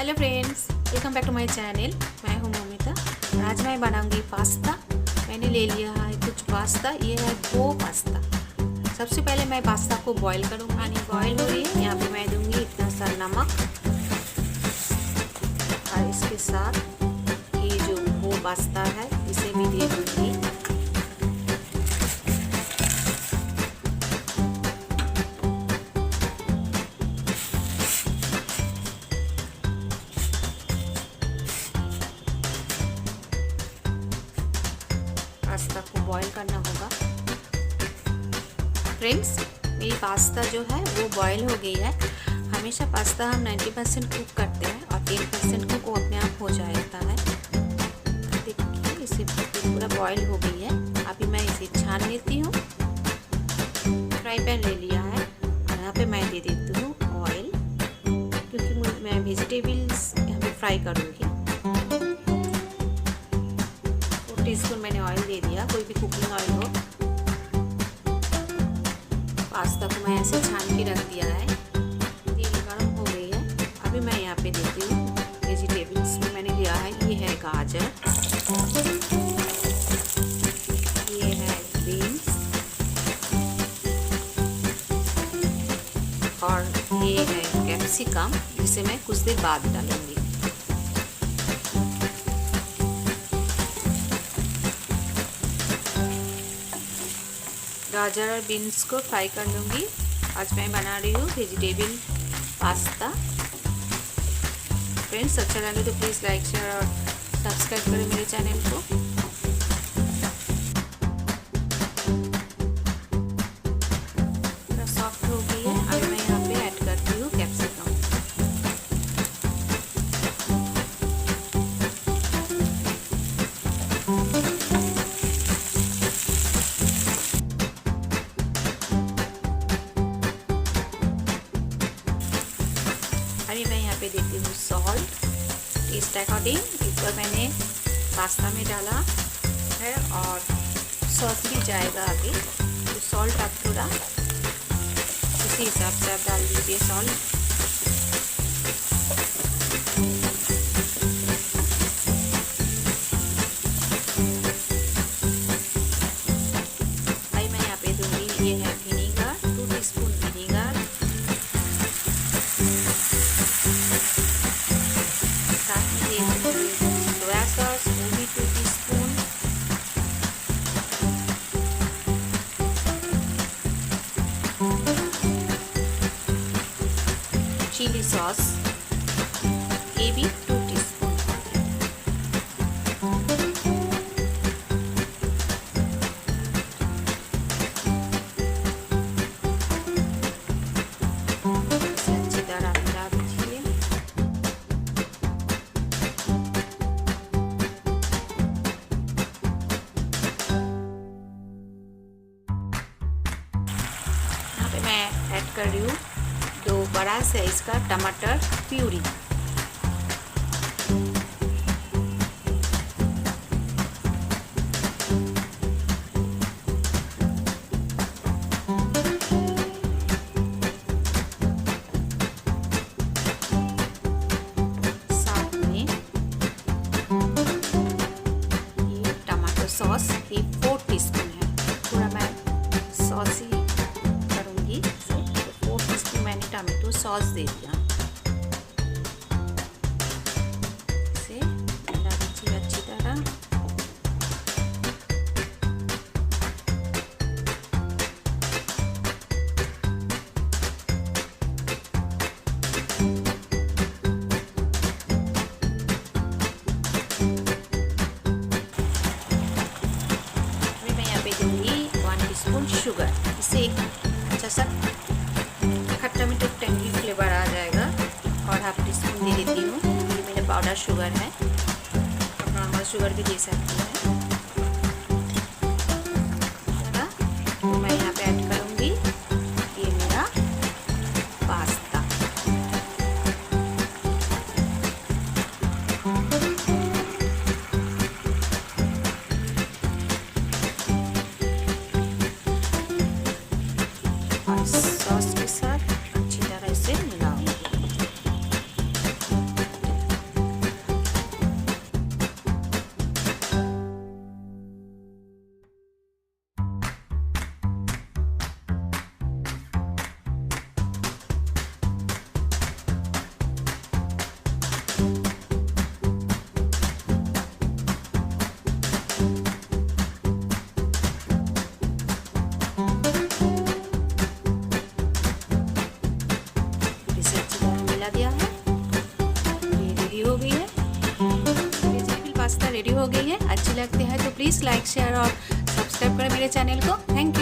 Hello friends, welcome back to my channel. मैं हूं ममिता और आज मैं बनाऊंगी पास्ता। मैंने ले लिया है कुछ पास्ता। ये है वो पास्ता। सबसे पहले मैं पास्ता को बॉईल करूँगी। पानी बॉईल हो रही है। यहाँ पे मैं दूंगी इतना सा नमक और इसके साथ ये जो वो पास्ता है इसे भी दे दूँगी। पास्ता को बॉईल करना होगा। फ्रेंड्स, मेरी पास्ता जो है वो बॉईल हो गई है। हमेशा पास्ता हम 90% कुक करते हैं और 10% कुक वो अपने आप हो जाता है। देखिए इसे पूरा बॉईल हो गई है। अभी मैं इसे छान लेती हूँ। फ्राई पैन ले लिया है और यहाँ पे मैं दे देती हूँ ऑयल, क्योंकि मैं वेजिटेबल्स यहाँ पे फ्राई करूँगी। टीस्पून मैंने ऑयल दे दिया, कोई भी कुकिंग ऑयल हो। पास्ता को मैं ऐसे छान के रख दिया है। तेल गर्म हो गई है। अभी मैं यहाँ पे देती हूँ वेजिटेबल्स में मैंने लिया है। ये है गाजर, ये है बीन्स और ये है कैप्सिकम, जिसे मैं कुछ देर बाद डालूंगी। गाजर और बीन्स को फ्राई कर लूँगी। आज मैं बना रही हूँ वेजिटेबल पास्ता। फ्रेंड्स, अच्छा लगे तो प्लीज़ लाइक शेयर और सब्सक्राइब करें मेरे चैनल को। थोड़ा सॉफ्ट हो गई है। अभी मैं यहाँ पे ऐड करती हूँ कैप्सिकम। अभी मैं यहाँ पे देती हूँ सॉल्ट टेस्ट अकॉर्डिंग। इस पर मैंने पास्ता में डाला है और सॉस भी जाएगा आगे, तो सॉल्ट आप थोड़ा उसी हिसाब से आप डाल दीजिए सॉल्ट। अभी मैं यहाँ पे दूँगी, ये है vinegar, 2 teaspoon vinegar. Soya sauce, वो भी 2 टीस्पून। चिली सॉस, ये भी 2 टीस्पून। अच्छी तरह मिला दीजिए। मैं ऐड कर रही हूँ 2 बड़ा साइज का टमाटर प्यूरी। साथ में ये टमाटो सॉस, ये 4 टीस्पून है। पूरा मैं सॉस ही टमाटो सॉस दे दिया। इसे मिला दीजिए अच्छी तरह। अभी मैं यहाँ पे दूंगी 1 टीस्पून शुगर। इससे एक अच्छा सा खट्टा मीठा टेंगी फ्लेवर आ जाएगा। और हाफ टीस्पून दे देती हूँ, ये मेरा पाउडर शुगर है। आप नॉर्मल शुगर भी दे सकते हैं। तो मैं यहाँ पे ऐड करूँगी ये मेरा पास्ता। और सॉस के साथ अच्छी तरह से मिलाऊंगी। प्लीज़ लाइक शेयर और सब्सक्राइब करें मेरे चैनल को। Thank you.